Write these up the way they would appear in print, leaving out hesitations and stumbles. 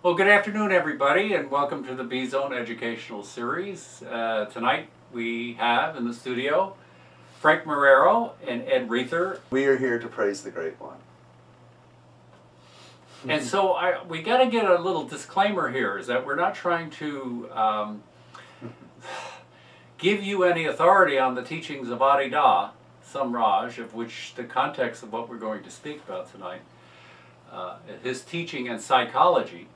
Well, good afternoon, everybody, and welcome to the B-Zone Educational Series. Tonight we have in the studio Frank Marrero and Ed Reether. We are here to praise the Great One. And so we got to get a little disclaimer here, is that we're not trying to give you any authority on the teachings of Adida, Samraj, of which the context of what we're going to speak about tonight, his teaching and psychology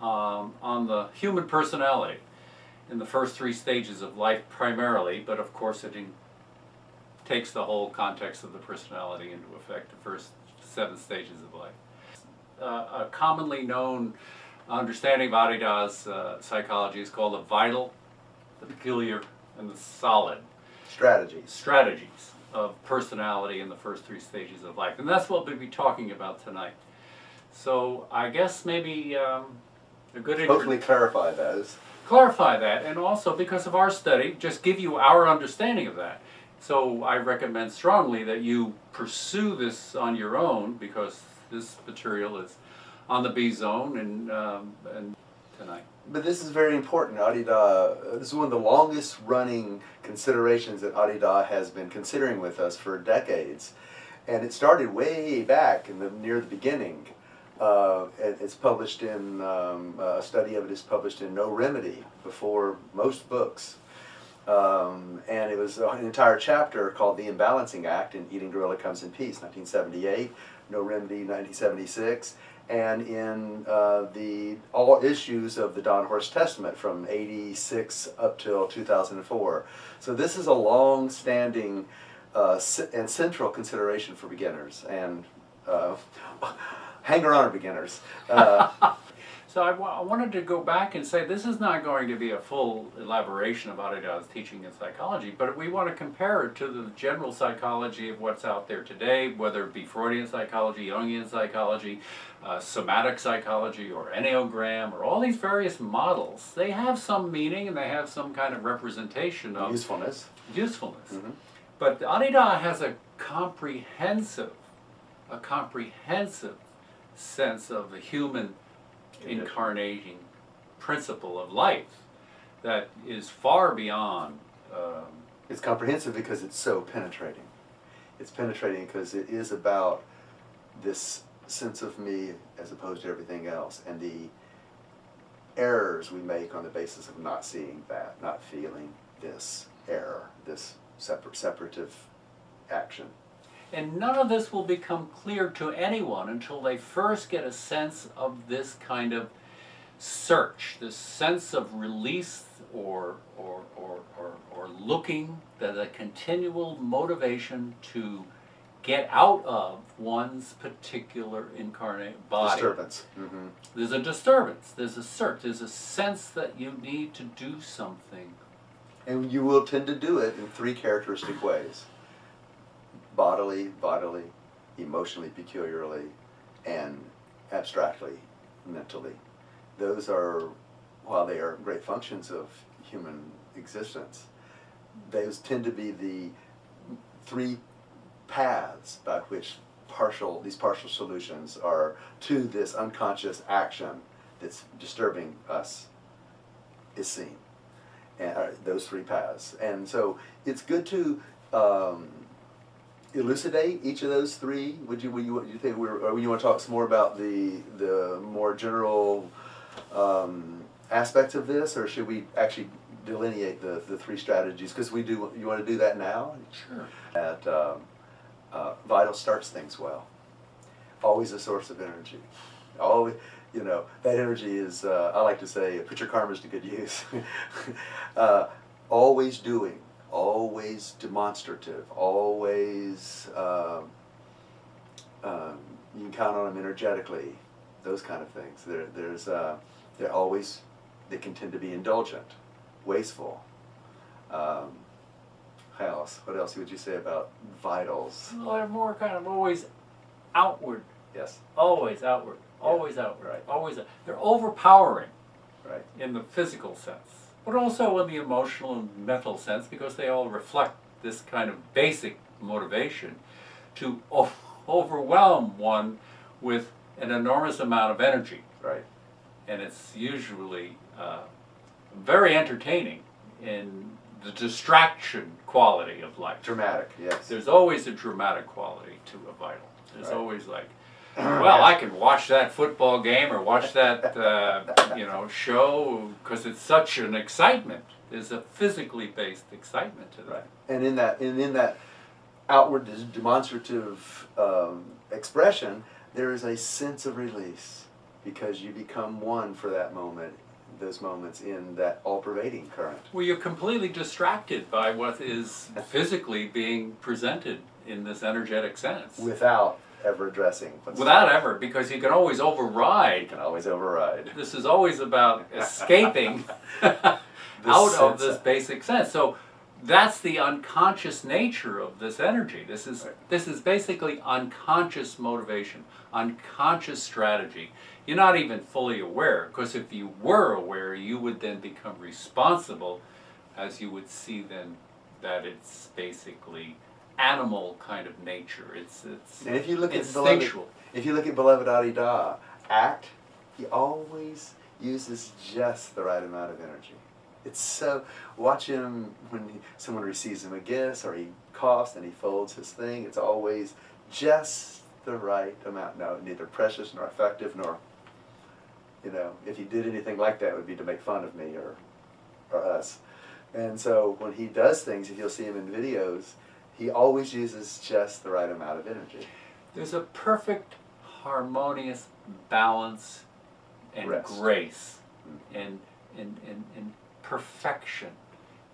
on the human personality in the first three stages of life primarily, but of course it takes the whole context of the personality into effect, the first 7 stages of life. A commonly known understanding of Adida's psychology is called the vital, the peculiar, and the solid strategies of personality in the first 3 stages of life. And that's what we'll be talking about tonight. So I guess maybe a good Hopefully clarify those. Clarify that, and also because of our study, just give you our understanding of that. So I recommend strongly that you pursue this on your own, because this material is on the B-Zone and tonight. But this is very important. Adida, this is one of the longest running considerations that Adida has been considering with us for decades. And it started way back near the beginning. It's published in, a study of it is published in No Remedy before most books. And it was an entire chapter called The Imbalancing Act in Eating Gorilla Comes in Peace, 1978, No Remedy, 1976, and in all issues of the Don Horst Testament from 86 up till 2004. So this is a long-standing and central consideration for beginners and hanger-on beginners. So I wanted to go back and say this is not going to be a full elaboration of Adida's teaching in psychology, but we want to compare it to the general psychology of what's out there today, whether it be Freudian psychology, Jungian psychology, somatic psychology, or Enneagram, or all these various models. They have some meaning and they have some kind of representation of usefulness. Mm-hmm. But Adida has a comprehensive sense of the human incarnating principle of life that is far beyond. It's comprehensive because it's so penetrating. It's penetrating because it is about this sense of me as opposed to everything else, and the errors we make on the basis of not seeing that, not feeling this error, this separative action. And none of this will become clear to anyone until they first get a sense of this kind of search, this sense of release or looking, that a continual motivation to get out of one's particular incarnate body. Disturbance. Mm-hmm. There's a disturbance, there's a search, there's a sense that you need to do something. And you will tend to do it in 3 characteristic ways. Bodily, emotionally, peculiarly, and abstractly, mentally. Those are, while they are great functions of human existence, those tend to be the 3 paths by which these partial solutions are to this unconscious action that's disturbing us is seen. And those 3 paths. And so it's good to elucidate each of those 3. Would you think or you want to talk some more about the more general aspects of this, or should we actually delineate the 3 strategies? Because we do. You want to do that now? Sure. That vital starts things well. Always a source of energy. Always, that energy is. I like to say, put your karmas to good use. Always doing. Always demonstrative, always you can count on them energetically, those kind of things. They can tend to be indulgent, wasteful. What else would you say about vitals? Well, they're more kind of always outward. Yes. Always outward. Always outward. Right. Always. They're overpowering. Right. In the physical sense, but also in the emotional and mental sense, because they all reflect this kind of basic motivation to overwhelm one with an enormous amount of energy. Right. and it's usually very entertaining in the distraction quality of life. Dramatic, yes. There's always a dramatic quality to a vital. There's Right. always like, well, I can watch that football game or watch that show because it's such an excitement. There's a physically based excitement to that. Right. And in that outward demonstrative expression, there is a sense of release because you become one for that moment, those moments in that all-pervading current. Well, you're completely distracted by what is physically being presented in this energetic sense. Without ever addressing. Without ever, because you can always override. You can always override. This is always about escaping out of this basic sense. So that's the unconscious nature of this energy. This is basically unconscious motivation, unconscious strategy. You're not even fully aware, because if you were aware, you would then become responsible, as you would see then that it's basically animal kind of nature. It's and if you look instinctual. If you look at beloved Adi-Da, act, he always uses just the right amount of energy. It's so, watch him when someone receives him a gift or he coughs and he folds his thing, it's always just the right amount. No, neither precious nor effective nor, if he did anything like that, it would be to make fun of me or us. And so when he does things, if you'll see him in videos, he always uses just the right amount of energy. There's a perfect, harmonious balance and Rest. grace and perfection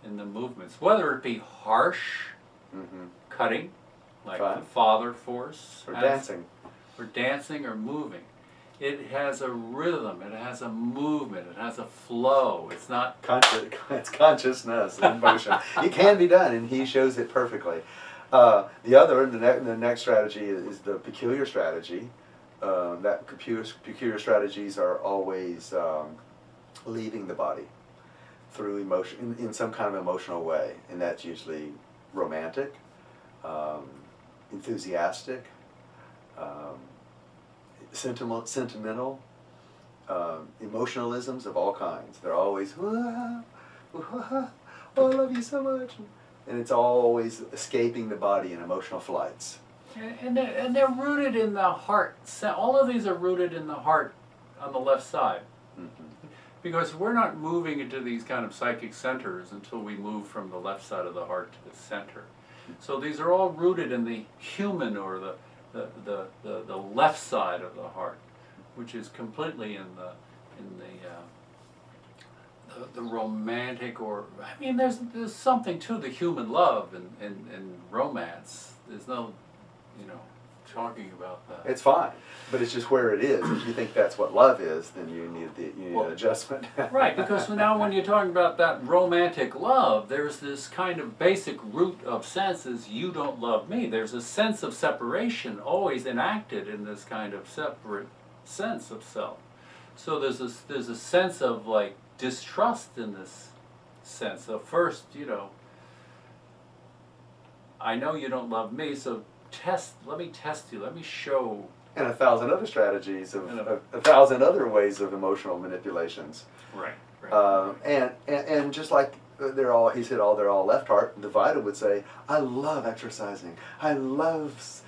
in the movements, whether it be harsh cutting, like the father force, or dancing, or moving. It has a rhythm, it has a movement, it has a flow. It's not it's consciousness and motion. It can be done, and he shows it perfectly. The next strategy is the peculiar strategy. That peculiar strategies are always leaving the body through emotion, in some kind of emotional way, and that's usually romantic, enthusiastic, sentimental, emotionalisms of all kinds. They're always, oh, I love you so much. And it's always escaping the body in emotional flights. And they're rooted in the heart. All of these are rooted in the heart on the left side. Because we're not moving into these kind of psychic centers until we move from the left side of the heart to the center. So these are all rooted in the human or the left side of the heart, which is completely in the romantic, or I mean, there's something to the human love and romance. There's no, talking about that. It's fine, but it's just where it is. If you think that's what love is, then you need an adjustment. Right, because now when you're talking about that romantic love, there's this kind of basic root of senses, you don't love me. There's a sense of separation always enacted in this kind of separate sense of self. So there's a sense of like distrust in this sense. So first, I know you don't love me, so let me test you, let me show. And 1,000 other strategies of 1,000 other ways of emotional manipulations. Right. And just like they're all left heart, the Vita would say, I love exercising. I love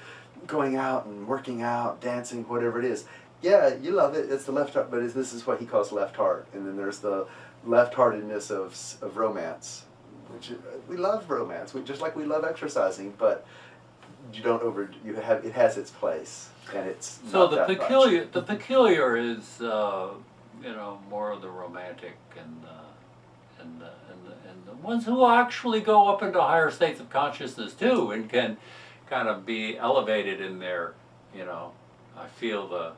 going out and working out, dancing, whatever it is. Yeah, you love it. It's the left heart, but this is what he calls left heart. And then there's the left-heartedness of romance, which we love romance, just like we love exercising, but it has its place, and it's so not the that peculiar. much. The peculiar is more of the romantic and the ones who actually go up into higher states of consciousness too, and can kind of be elevated in their, I feel the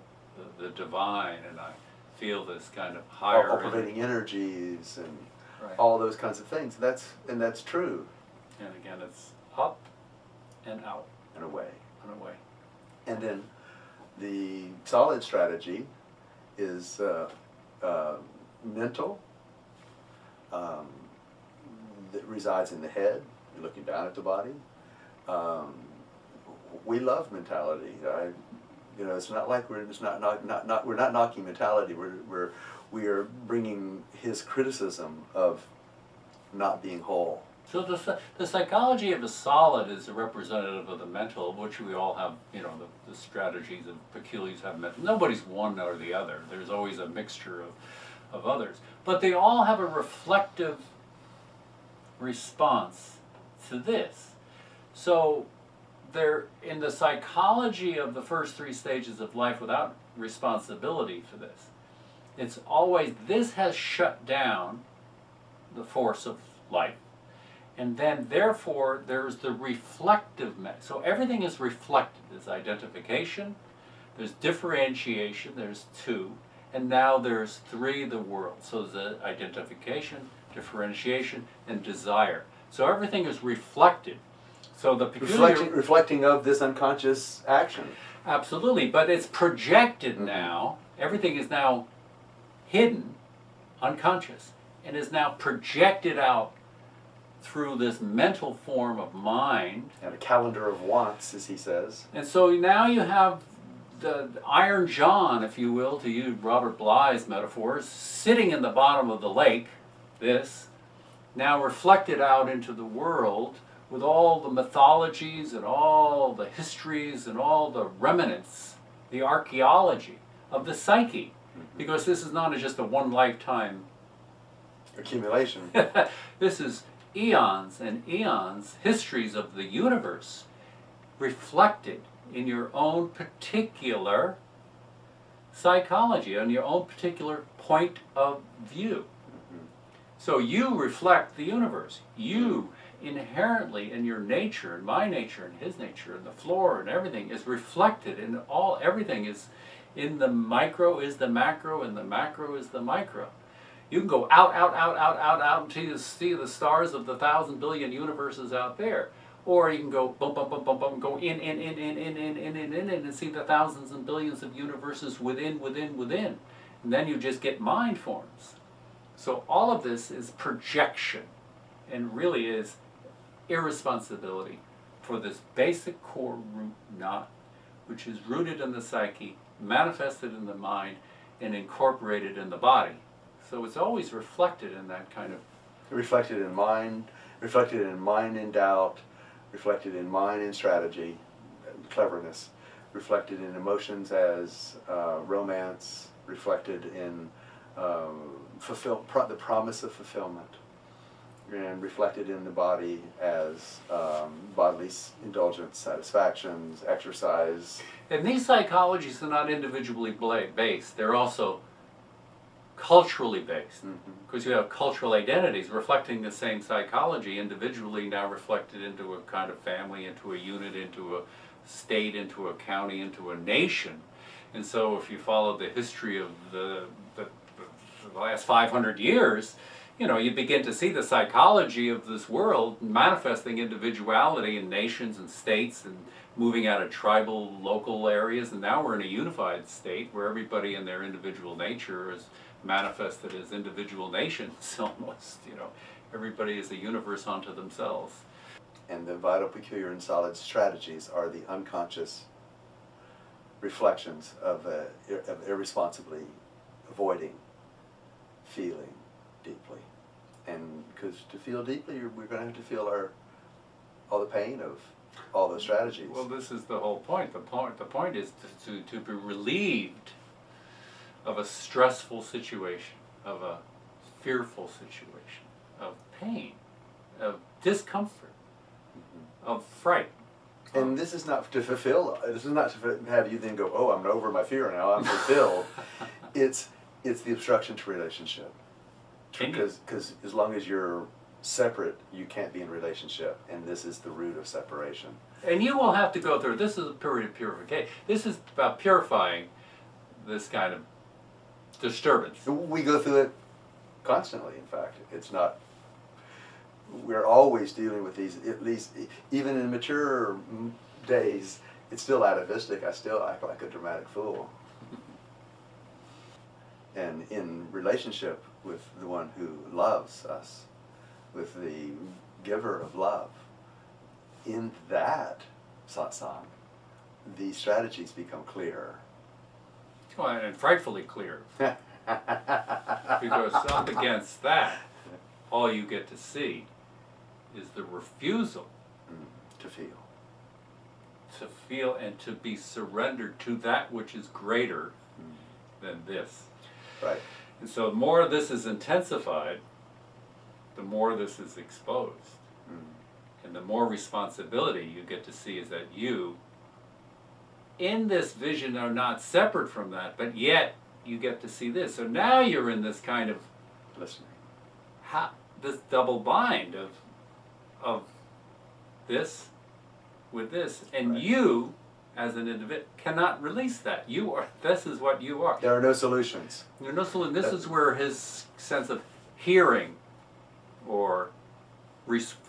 divine, and I feel this kind of higher all-pervading energies and right. all those kinds of things. That's true. And again, it's up and out and away. And away. And then the solid strategy is mental. That resides in the head. You're looking down at the body. We love mentality. It's not like we're not knocking mentality. we are bringing his criticism of not being whole. So the psychology of a solid is a representative of the mental, of which we all have, you know, the strategies of peculiars have mental. Nobody's one or the other. There's always a mixture of others. But they all have a reflective response to this. So they're in the psychology of the first three stages of life without responsibility for this. It's always, this has shut down the force of life. And then, therefore, there's the reflective so everything is reflected. There's identification, there's differentiation, there's two, and now there's three, the world. So there's identification, differentiation, and desire. So everything is reflected. So the peculiar... Reflecting of this unconscious action. Absolutely, but it's projected now. Everything is now hidden, unconscious, and is now projected out through this mental form of mind. And a calendar of wants, as he says. And so now you have the Iron John, if you will, to use Robert Bly's metaphors, sitting in the bottom of the lake, this, now reflected out into the world with all the mythologies and all the histories and all the remnants, the archaeology of the psyche. Because this is not just a one lifetime accumulation. This is eons and eons, histories of the universe reflected in your own particular psychology, on your own particular point of view. So you reflect the universe. You inherently in your nature, and my nature, and his nature, and the floor, and everything is reflected in all, everything is in the micro is the macro, and the macro is the micro. You can go out until you see the stars of the 1,000 billion universes out there. Or you can go bump, go in, and see the thousands and billions of universes within. And then you just get mind forms. So all of this is projection, and really is irresponsibility for this basic core root knot, which is rooted in the psyche, manifested in the mind, and incorporated in the body. So it's always reflected in that kind of... Reflected in mind in doubt, reflected in mind in strategy, cleverness, reflected in emotions as romance, reflected in the promise of fulfillment, and reflected in the body as bodily indulgence, satisfactions, exercise. And these psychologies are not individually based, they're also culturally based, because you have cultural identities reflecting the same psychology, individually now reflected into a kind of family, into a unit, into a state, into a county, into a nation. And so if you follow the history of the last 500 years, you know, you begin to see the psychology of this world manifesting individuality in nations and states, and moving out of tribal local areas, and now we're in a unified state where everybody in their individual nature is manifested as individual nations almost, you know. Everybody is a universe unto themselves. And the vital, peculiar, and solid strategies are the unconscious reflections of irresponsibly avoiding feeling deeply. And because to feel deeply, we're going to have to feel all the pain of all those strategies. Well, this is the whole point. The point is to be relieved of a stressful situation, of a fearful situation, of pain, of discomfort, of fright. And this is not to fulfill, this is not to have you then go, oh, I'm over my fear now, I'm fulfilled. It's the obstruction to relationship. Because as long as you're separate, you can't be in relationship, and this is the root of separation. And you will have to go through, this is a period of purification. This is about purifying this kind of disturbance. We go through it constantly, in fact. It's not, we're always dealing with these, at least, even in mature days, it's still atavistic. I still act like a dramatic fool. And in relationship with the one who loves us, with the giver of love, in that satsang, the strategies become clearer. Well, and frightfully clear. Because up against that, all you get to see is the refusal to feel and to be surrendered to that which is greater than this. Right. And so the more this is intensified, the more this is exposed. And the more responsibility you get to see is that you, in this vision, are not separate from that, but yet you get to see this. So now you're in this kind of Listening. this double bind of this with this, and Right. you, as an individual, cannot release that. You are. This is what you are. There are no solutions. There are no solution. This is where his sense of hearing, or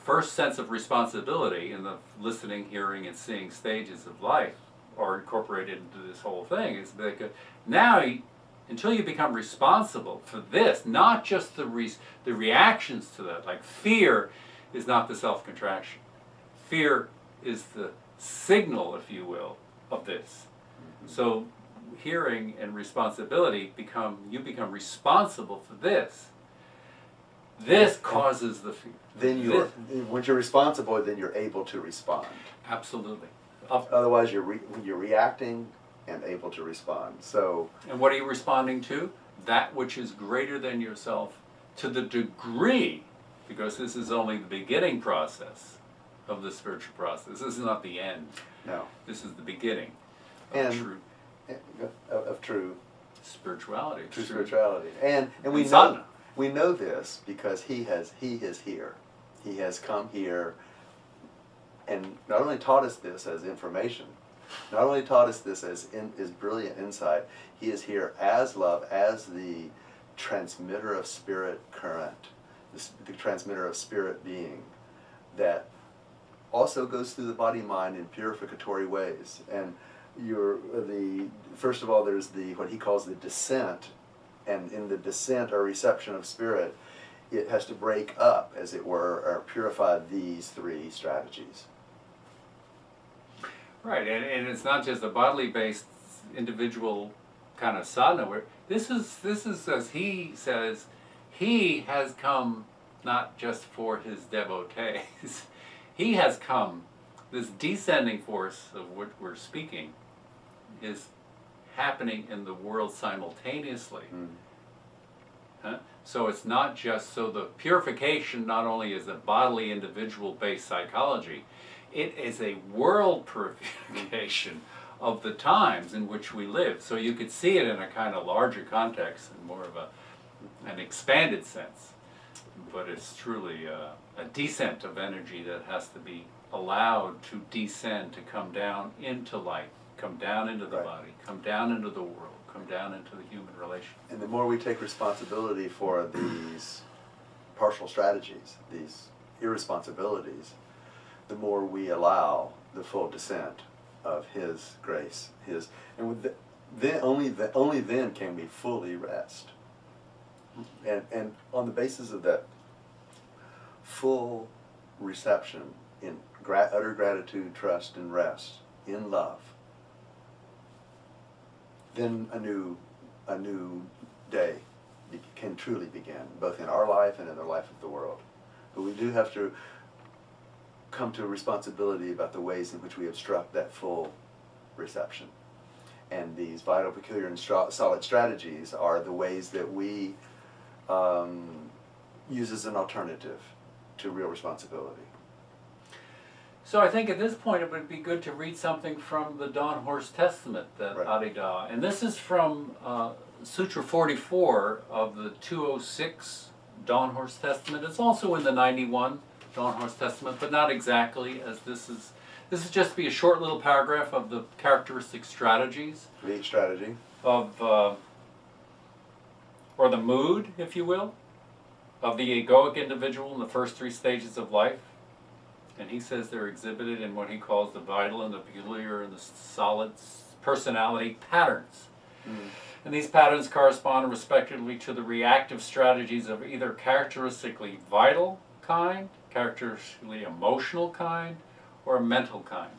first sense of responsibility in the listening, hearing, and seeing stages of life are incorporated into this whole thing. Is that now, until you become responsible for this, not just the reactions to that, like fear is not the self-contraction. Fear is the signal, if you will, of this. So hearing and responsibility you become responsible for this. This causes the fear. Then once you're responsible, then you're able to respond. Absolutely. Otherwise, you're reacting and able to respond. So. And what are you responding to? That which is greater than yourself, to the degree, because this is only the beginning process of the spiritual process. This is not the end. No. This is the beginning of true spirituality. True spirituality. And we know sadhana. We know this because he is here. He has come here and not only taught us this as information, not only taught us this as brilliant insight, he is here as love, as the transmitter of spirit current, the transmitter of spirit being that also goes through the body mind in purificatory ways. And first of all, there's what he calls the descent, and in the descent or reception of spirit, it has to break up, as it were, or purify these three strategies. Right, and it's not just a bodily based individual kind of sadhana. Where this is as he says, he has come not just for his devotees. He has come. This descending force of what we're speaking is happening in the world simultaneously. Huh? So it's not just, so the purification not only is a bodily individual based psychology, it is a world purification of the times in which we live. So you could see it in a kind of larger context and more of an expanded sense. But it's truly a descent of energy that has to be allowed to descend, to come down into life, come down into the body, come down into the world, come down into the human relation. And the more we take responsibility for these partial strategies, these irresponsibilities, the more we allow the full descent of his grace, only then can we fully rest. And on the basis of that full reception in utter gratitude, trust, and rest in love, then a new day can truly begin, both in our life and in the life of the world. But we do have to come to a responsibility about the ways in which we obstruct that full reception. And these vital, peculiar, and solid strategies are the ways that we use as an alternative to real responsibility. So I think at this point it would be good to read something from the Dawn Horse Testament that Adida, and this is from Sutra 44 of the 206 Dawn Horse Testament. It's also in the 91 Dawn Horse Testament, but not exactly, as this is just to be a short little paragraph of the characteristic strategies. Each strategy. Of, or the mood, if you will, of the egoic individual in the first three stages of life. And he says they're exhibited in what he calls the vital and the peculiar and the solid personality patterns. And these patterns correspond respectively to the reactive strategies of either characteristically vital kind, characteristically emotional kind, or a mental kind.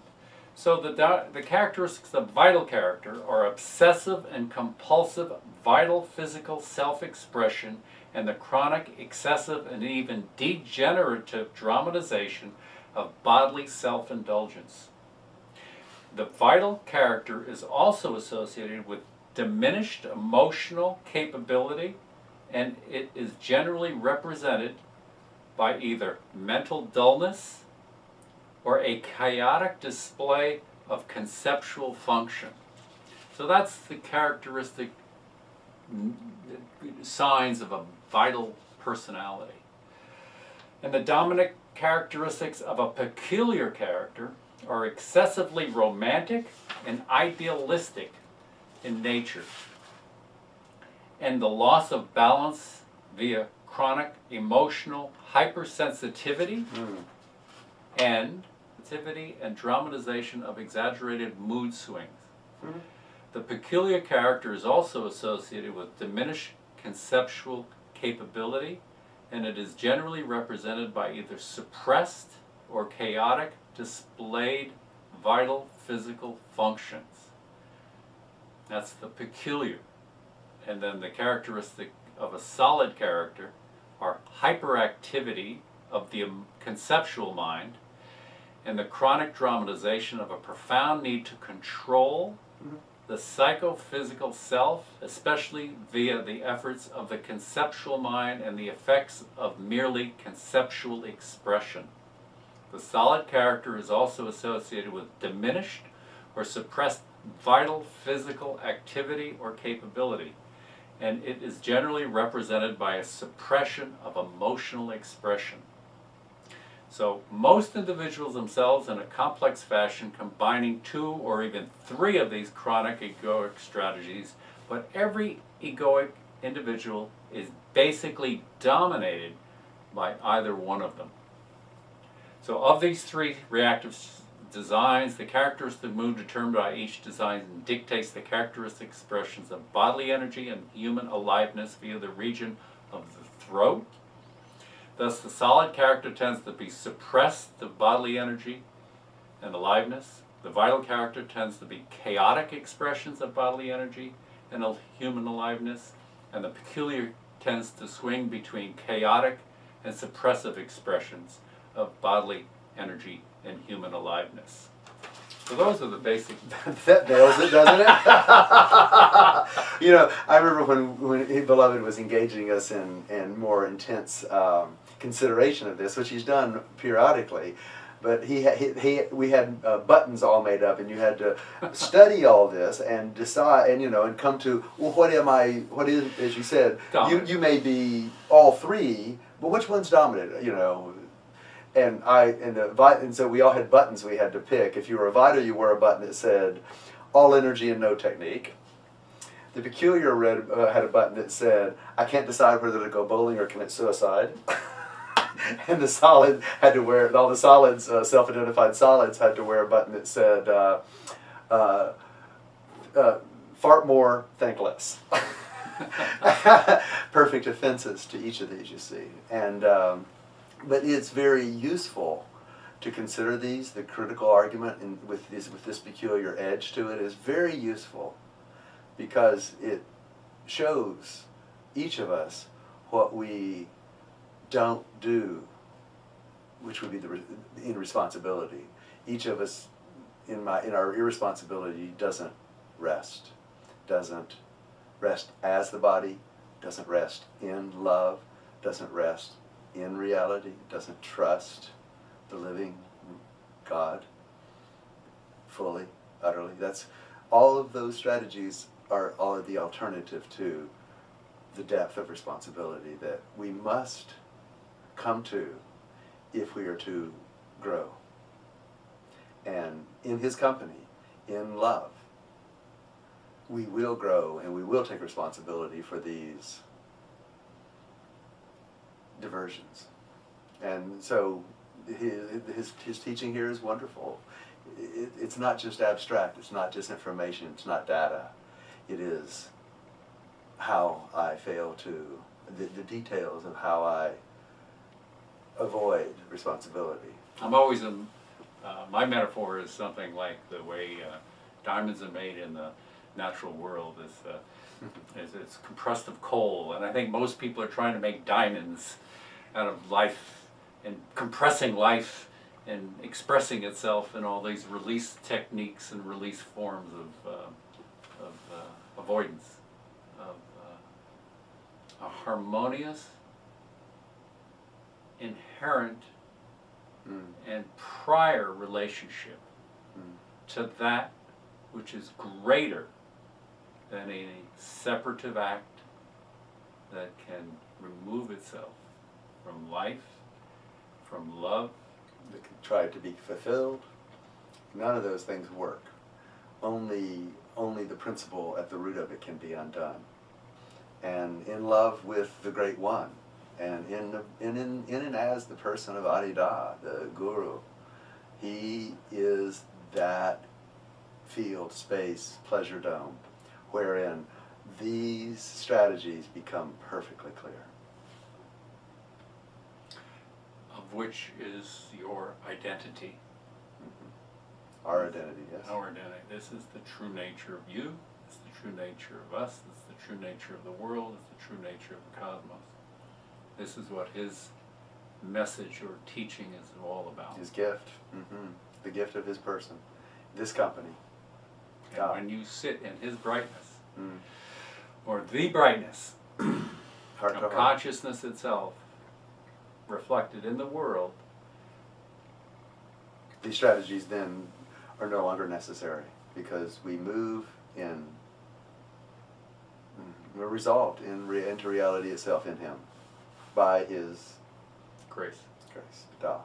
So the characteristics of vital character are obsessive and compulsive vital physical self-expression and the chronic, excessive, and even degenerative dramatization of bodily self-indulgence. The vital character is also associated with diminished emotional capability, and it is generally represented by either mental dullness or a chaotic display of conceptual function. So that's the characteristic signs of a vital personality. And the dominant characteristics of a peculiar character are excessively romantic and idealistic in nature, and the loss of balance via chronic emotional hypersensitivity and dramatization of exaggerated mood swings. The peculiar character is also associated with diminished conceptual capability, and it is generally represented by either suppressed or chaotic displayed vital physical functions. That's the peculiar. And then the characteristic of a solid character are hyperactivity of the conceptual mind and the chronic dramatization of a profound need to control the psychophysical self, especially via the efforts of the conceptual mind and the effects of merely conceptual expression. The solid character is also associated with diminished or suppressed vital physical activity or capability, and it is generally represented by a suppression of emotional expression. So most individuals themselves in a complex fashion combining 2 or even 3 of these chronic egoic strategies, but every egoic individual is basically dominated by either one of them. So of these 3 reactive designs, the characteristic mood determined by each design dictates the characteristic expressions of bodily energy and human aliveness via the region of the throat. Thus, the solid character tends to be suppressed of bodily energy and aliveness. The vital character tends to be chaotic expressions of bodily energy and human aliveness. And the peculiar tends to swing between chaotic and suppressive expressions of bodily energy and human aliveness. So those are the basic... That nails it, doesn't it? You know, I remember when Beloved was engaging us in more intense consideration of this, which he's done periodically, but we had buttons all made up, and you had to study all this and decide, and come to, well, what is, as you said, you may be all 3, but which one's dominant, And so we all had buttons we had to pick. If you were a vital, you wore a button that said all energy and no technique. The peculiar had a button that said, I can't decide whether to go bowling or commit suicide. And the solid had to wear, all the solids, self-identified solids had to wear a button that said, fart more, think less. Perfect offenses to each of these, you see. And but it's very useful to consider these. The critical argument with this peculiar edge to it is very useful, because it shows each of us what we don't do, which would be the irresponsibility. Each of us in our irresponsibility doesn't rest as the body, doesn't rest in love, doesn't rest in reality, doesn't trust the living God fully, utterly. That's all of those strategies are the alternative to the depth of responsibility that we must come to if we are to grow. And in His company, in love, we will grow and we will take responsibility for these diversions. And so his teaching here is wonderful. It's not just abstract, it's not just information, it's not data. It is how I fail to, the details of how I avoid responsibility. I'm always My metaphor is something like the way diamonds are made in the natural world is it's compressed of coal, and I think most people are trying to make diamonds out of life and compressing life and expressing itself in all these release techniques and release forms of avoidance of a harmonious, inherent, and prior relationship to that which is greater than a separative act that can remove itself from life, from love. That can try to be fulfilled. None of those things work. Only the principle at the root of it can be undone. And in love with the Great One, and in and as the person of Adida, the Guru, he is that field, space, pleasure dome, wherein these strategies become perfectly clear. Of which is your identity. Our identity, yes. Our identity. This is the true nature of you. It's the true nature of us. It's the true nature of the world. It's the true nature of the cosmos. This is what his message or teaching is all about. His gift. The gift of his person. This company. And when you sit in his brightness, or the brightness of consciousness itself, reflected in the world, these strategies then are no longer necessary because we move in, we're resolved into reality itself in him by his grace. Da.